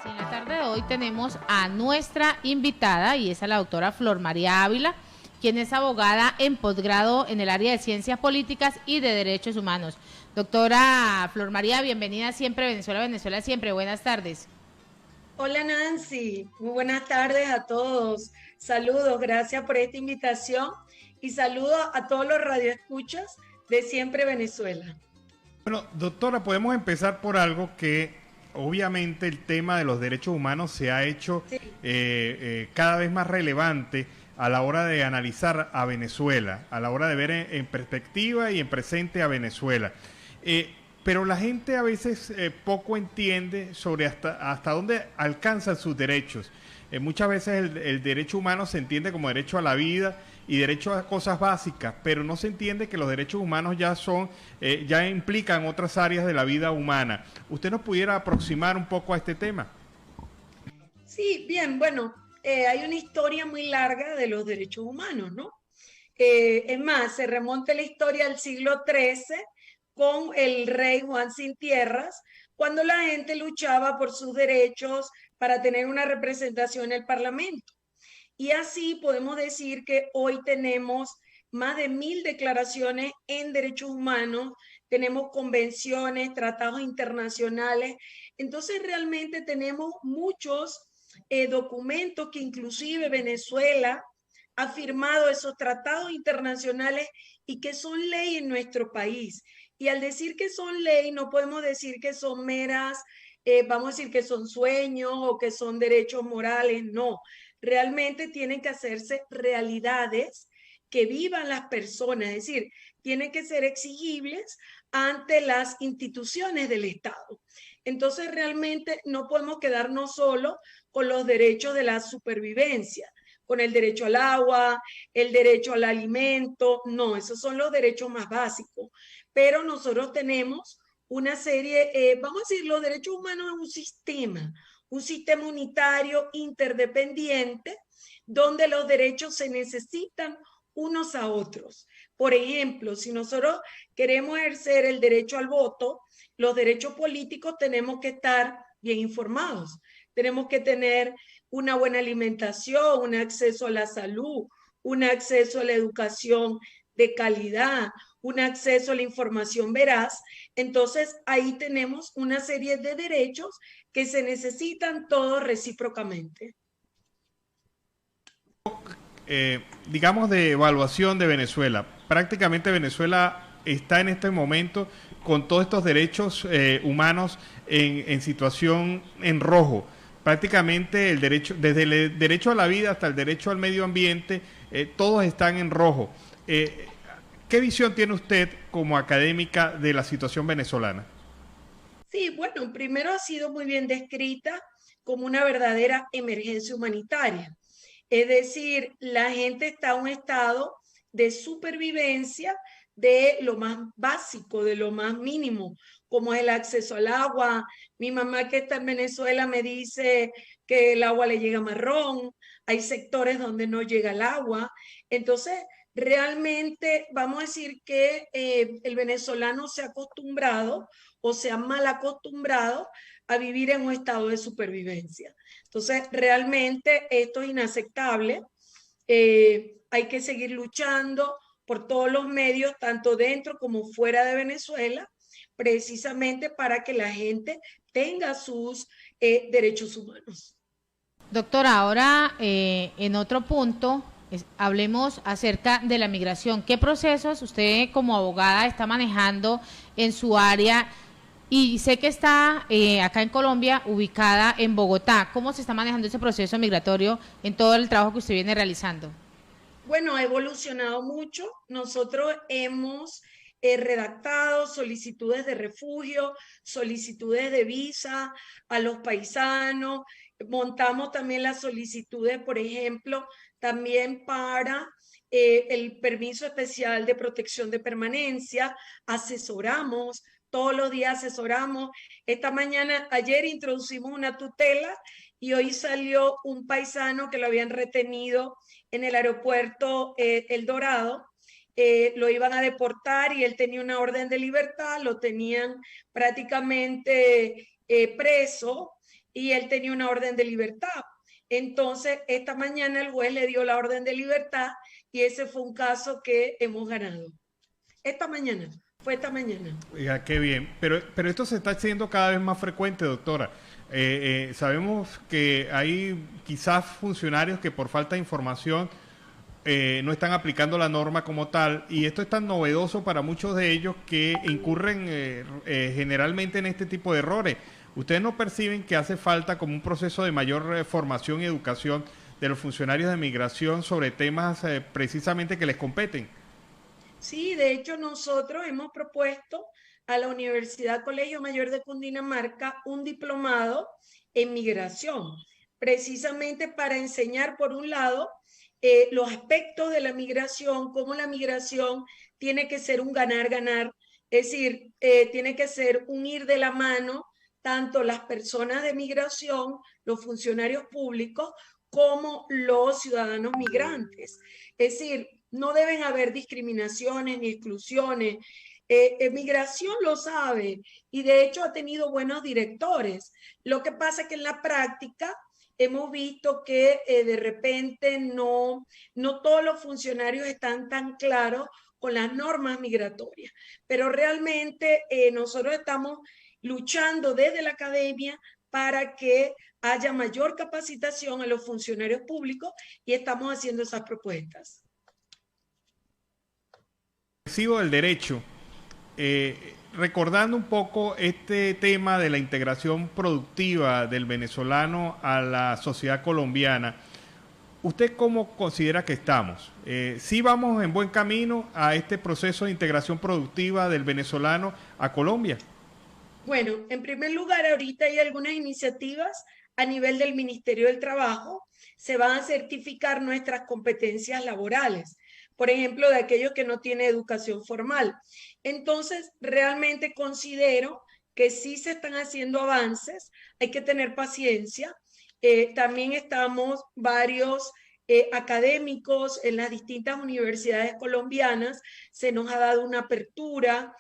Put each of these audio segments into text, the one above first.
Sí, en la tarde de hoy tenemos a nuestra invitada y es a la doctora Flor María Ávila, quien es abogada en posgrado en el área de Ciencias Políticas y de Derechos Humanos. Doctora Flor María, bienvenida siempre a Venezuela, Venezuela siempre. Buenas tardes. Hola Nancy, muy buenas tardes a todos. Saludos, gracias por esta invitación y saludos a todos los radioescuchas de Siempre Venezuela. Bueno, doctora, podemos empezar por algo que obviamente el tema de los derechos humanos se ha hecho Sí, cada vez más relevante a la hora de analizar a Venezuela, a la hora de ver en perspectiva y en presente a Venezuela. Eh, pero la gente a veces poco entiende sobre hasta dónde alcanzan sus derechos. Muchas veces el derecho humano se entiende como derecho a la vida y derecho a cosas básicas, pero no se entiende que los derechos humanos ya implican otras áreas de la vida humana. ¿Usted nos pudiera aproximar un poco a este tema? sí, bien, bueno, hay una historia muy larga de los derechos humanos, ¿no? Es más, se remonta la historia al siglo XIII con el rey Juan Sin Tierras, cuando la gente luchaba por sus derechos para tener una representación en el Parlamento. Y así podemos decir que hoy tenemos más de 1000 declaraciones en derechos humanos, tenemos convenciones, tratados internacionales. Entonces realmente tenemos muchos documentos que inclusive Venezuela ha firmado esos tratados internacionales y que son ley en nuestro país. Y al decir que son ley, no podemos decir que son meras, vamos a decir que son sueños o que son derechos morales, no. Realmente tienen que hacerse realidades que vivan las personas, es decir, tienen que ser exigibles ante las instituciones del Estado. Entonces, realmente no podemos quedarnos solo con los derechos de la supervivencia, con el derecho al agua, el derecho al alimento, no, esos son los derechos más básicos. Pero nosotros tenemos una serie, vamos a decir, los derechos humanos es un sistema unitario interdependiente donde los derechos se necesitan unos a otros. Por ejemplo, si nosotros queremos ejercer el derecho al voto, los derechos políticos tenemos que estar bien informados, tenemos que tener una buena alimentación, un acceso a la salud, un acceso a la educación de calidad, un acceso a la información veraz. Entonces, ahí tenemos una serie de derechos que se necesitan todos recíprocamente. Digamos, de evaluación de Venezuela. Prácticamente Venezuela está en este momento con todos estos derechos humanos en situación en rojo. Prácticamente el derecho, desde el derecho a la vida hasta el derecho al medio ambiente, todos están en rojo. ¿Qué visión tiene usted como académica de la situación venezolana? Sí, bueno, primero ha sido muy bien descrita como una verdadera emergencia humanitaria. Es decir, la gente está en un estado de supervivencia de lo más básico, de lo más mínimo, como es el acceso al agua. Mi mamá que está en Venezuela me dice que el agua le llega marrón, hay sectores donde no llega el agua. Entonces, realmente vamos a decir que el venezolano se ha acostumbrado o se ha mal acostumbrado a vivir en un estado de supervivencia. Entonces, realmente esto es inaceptable. Hay que seguir luchando por todos los medios, tanto dentro como fuera de Venezuela, precisamente para que la gente tenga sus derechos humanos. Doctora, ahora en otro punto, hablemos acerca de la migración. ¿Qué procesos usted como abogada está manejando en su área? Y sé que está acá en Colombia, ubicada en Bogotá. ¿Cómo se está manejando ese proceso migratorio en todo el trabajo que usted viene realizando? Bueno, ha evolucionado mucho. Nosotros hemos redactado solicitudes de refugio, solicitudes de visa a los paisanos. Montamos también las solicitudes, por ejemplo, también para el permiso especial de protección de permanencia. Asesoramos, todos los días asesoramos. Esta mañana, ayer introducimos una tutela y hoy salió un paisano que lo habían retenido en el aeropuerto El Dorado. Lo iban a deportar y él tenía una orden de libertad, lo tenían prácticamente preso y él tenía una orden de libertad. Entonces, esta mañana el juez le dio la orden de libertad y ese fue un caso que hemos ganado. Esta mañana, fue esta mañana. Ya, qué bien. Pero esto se está haciendo cada vez más frecuente, doctora. Sabemos que hay quizás funcionarios que por falta de información no están aplicando la norma como tal, y esto es tan novedoso para muchos de ellos que incurren generalmente en este tipo de errores. ¿Ustedes no perciben que hace falta como un proceso de mayor formación y educación de los funcionarios de migración sobre temas precisamente que les competen? Sí, de hecho nosotros hemos propuesto a la Universidad Colegio Mayor de Cundinamarca un diplomado en migración, precisamente para enseñar, por un lado, los aspectos de la migración, cómo la migración tiene que ser un ganar-ganar, es decir, tiene que ser un ir de la mano, tanto las personas de migración, los funcionarios públicos, como los ciudadanos migrantes. Es decir, no deben haber discriminaciones ni exclusiones. Migración lo sabe y de hecho ha tenido buenos directores. Lo que pasa es que en la práctica hemos visto que de repente no todos los funcionarios están tan claros con las normas migratorias, pero realmente nosotros estamos luchando desde la academia para que haya mayor capacitación a los funcionarios públicos y estamos haciendo esas propuestas. Sigo del derecho, recordando un poco este tema de la integración productiva del venezolano a la sociedad colombiana, ¿usted cómo considera que estamos? ¿Sí vamos en buen camino a este proceso de integración productiva del venezolano a Colombia? Bueno, en primer lugar, ahorita hay algunas iniciativas a nivel del Ministerio del Trabajo. Se van a certificar nuestras competencias laborales, por ejemplo, de aquellos que no tienen educación formal. Entonces, realmente considero que sí se están haciendo avances, hay que tener paciencia. También estamos varios académicos en las distintas universidades colombianas, se nos ha dado una apertura.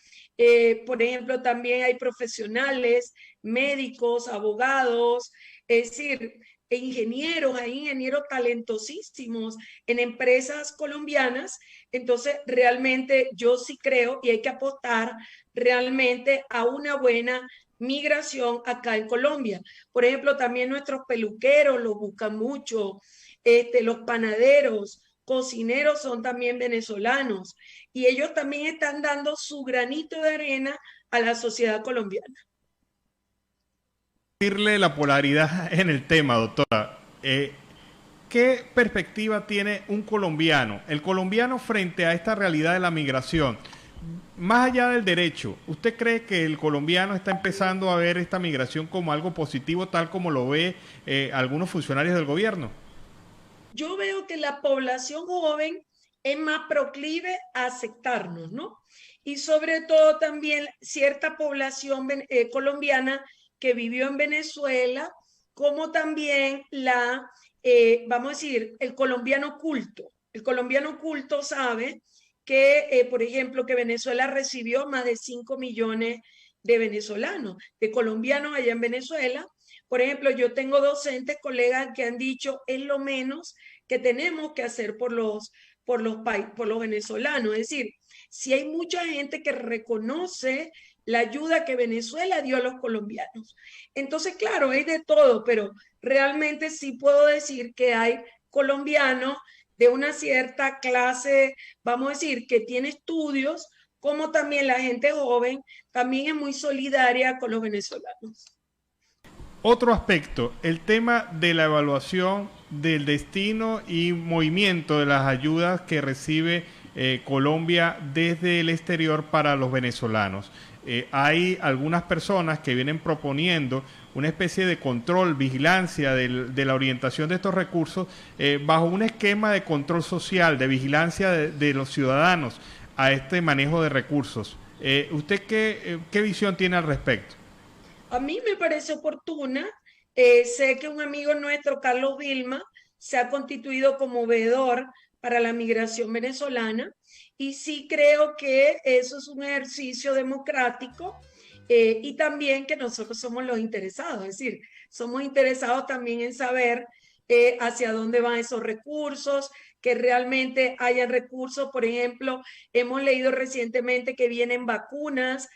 Por ejemplo, también hay profesionales, médicos, abogados, es decir, ingenieros, hay ingenieros talentosísimos en empresas colombianas. Entonces, realmente yo sí creo y hay que apostar realmente a una buena migración acá en Colombia. Por ejemplo, también nuestros peluqueros los buscan mucho, los panaderos, cocineros son también venezolanos y ellos también están dando su granito de arena a la sociedad colombiana. Decirle la polaridad en el tema, doctora. ¿Qué perspectiva tiene un colombiano, el colombiano frente a esta realidad de la migración? Más allá del derecho, ¿usted cree que el colombiano está empezando a ver esta migración como algo positivo, tal como lo ve algunos funcionarios del gobierno? Yo veo que la población joven es más proclive a aceptarnos, ¿no? Y sobre todo también cierta población colombiana que vivió en Venezuela, como también vamos a decir, el colombiano culto. El colombiano culto sabe que, por ejemplo, que Venezuela recibió más de 5 millones de venezolanos, de colombianos allá en Venezuela. Por ejemplo, yo tengo docentes, colegas que han dicho, es lo menos que tenemos que hacer por los venezolanos. Es decir, si hay mucha gente que reconoce la ayuda que Venezuela dio a los colombianos. Entonces, claro, hay de todo, pero realmente sí puedo decir que hay colombianos de una cierta clase, vamos a decir, que tiene estudios, como también la gente joven, también es muy solidaria con los venezolanos. Otro aspecto, el tema de la evaluación del destino y movimiento de las ayudas que recibe Colombia desde el exterior para los venezolanos. Hay algunas personas que vienen proponiendo una especie de control, vigilancia de la orientación de estos recursos bajo un esquema de control social, de vigilancia de los ciudadanos a este manejo de recursos. ¿Usted qué visión tiene al respecto? A mí me parece oportuna Sé que un amigo nuestro, Carlos Vilma, se ha constituido como veedor para la migración venezolana y sí creo que eso es un ejercicio democrático y también que nosotros somos los interesados, es decir, somos interesados también en saber hacia dónde van esos recursos, que realmente haya recursos. Por ejemplo, hemos leído recientemente que vienen vacunas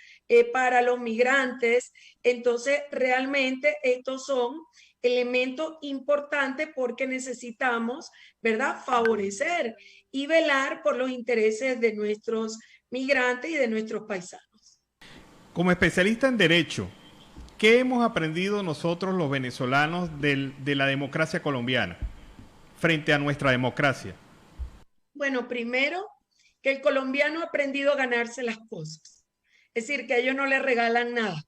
para los migrantes. Entonces, realmente estos son elementos importantes porque necesitamos, ¿verdad?, favorecer y velar por los intereses de nuestros migrantes y de nuestros paisanos. Como especialista en derecho, ¿qué hemos aprendido nosotros los venezolanos de la democracia colombiana frente a nuestra democracia? Bueno, primero, que el colombiano ha aprendido a ganarse las cosas. Es decir, que a ellos no les regalan nada.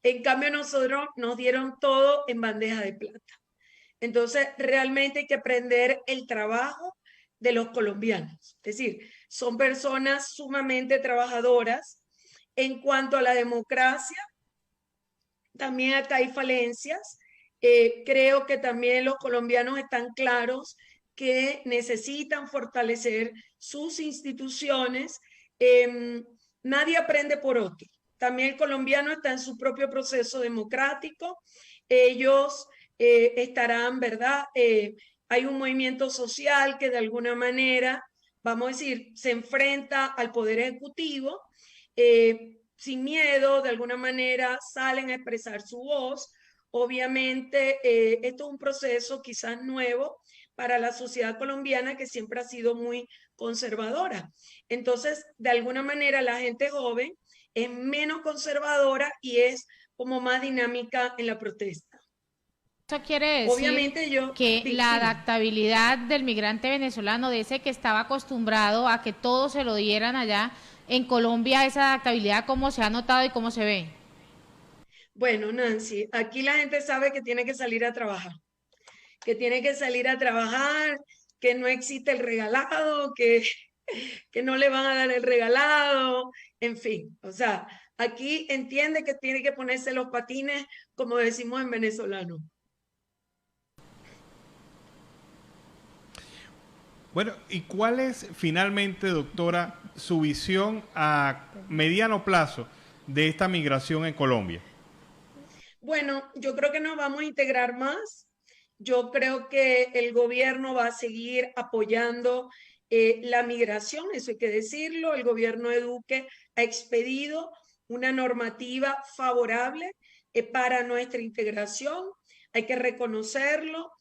En cambio, nosotros nos dieron todo en bandeja de plata. Entonces, realmente hay que aprender el trabajo de los colombianos. Es decir, son personas sumamente trabajadoras. En cuanto a la democracia, también acá hay falencias. Creo que también los colombianos están claros que necesitan fortalecer sus instituciones. Nadie aprende por otro. También el colombiano está en su propio proceso democrático. Ellos estarán, ¿verdad? Hay un movimiento social que de alguna manera, vamos a decir, se enfrenta al poder ejecutivo. Sin miedo, de alguna manera salen a expresar su voz. Obviamente, esto es un proceso quizás nuevo para la sociedad colombiana que siempre ha sido muy conservadora. Entonces, de alguna manera, la gente joven es menos conservadora y es como más dinámica en la protesta. Eso quiere decir Obviamente yo, que la dime. adaptabilidad del migrante venezolano, de ese que estaba acostumbrado a que todo se lo dieran allá, en Colombia, esa adaptabilidad, ¿cómo se ha notado y cómo se ve? Bueno, Nancy, aquí la gente sabe que tiene que salir a trabajar, que tiene que salir a trabajar, que no existe el regalado, que no le van a dar el regalado, en fin, o sea, aquí entiende que tiene que ponerse los patines, como decimos en venezolano. Bueno, ¿y cuál es finalmente, doctora, su visión a mediano plazo de esta migración en Colombia? Bueno, yo creo que nos vamos a integrar más. Yo creo que el gobierno va a seguir apoyando la migración, eso hay que decirlo. El gobierno de Duque ha expedido una normativa favorable para nuestra integración. Hay que reconocerlo.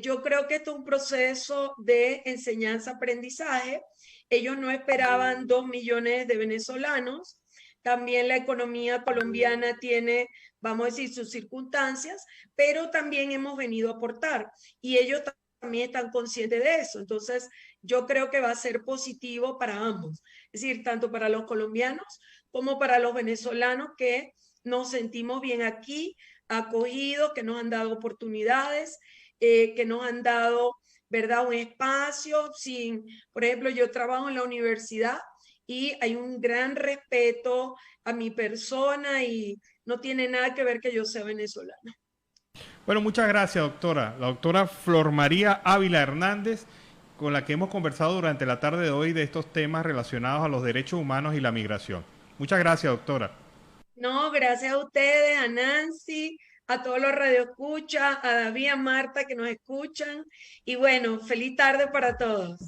Yo creo que esto es un proceso de enseñanza-aprendizaje. Ellos no esperaban 2 millones de venezolanos. También la economía colombiana tiene, vamos a decir, sus circunstancias, pero también hemos venido a aportar y ellos también están conscientes de eso. Entonces, yo creo que va a ser positivo para ambos, es decir, tanto para los colombianos como para los venezolanos que nos sentimos bien aquí, acogidos, que nos han dado oportunidades, que nos han dado, ¿verdad?, un espacio. Sin, por ejemplo, yo trabajo en la universidad y hay un gran respeto a mi persona y no tiene nada que ver que yo sea venezolana. Bueno, muchas gracias, doctora. La doctora Flor María Ávila Hernández, con la que hemos conversado durante la tarde de hoy de estos temas relacionados a los derechos humanos y la migración. Muchas gracias, doctora. No, gracias a ustedes, a Nancy, a todos los radioescuchas, a David, a Marta que nos escuchan. Y bueno, feliz tarde para todos.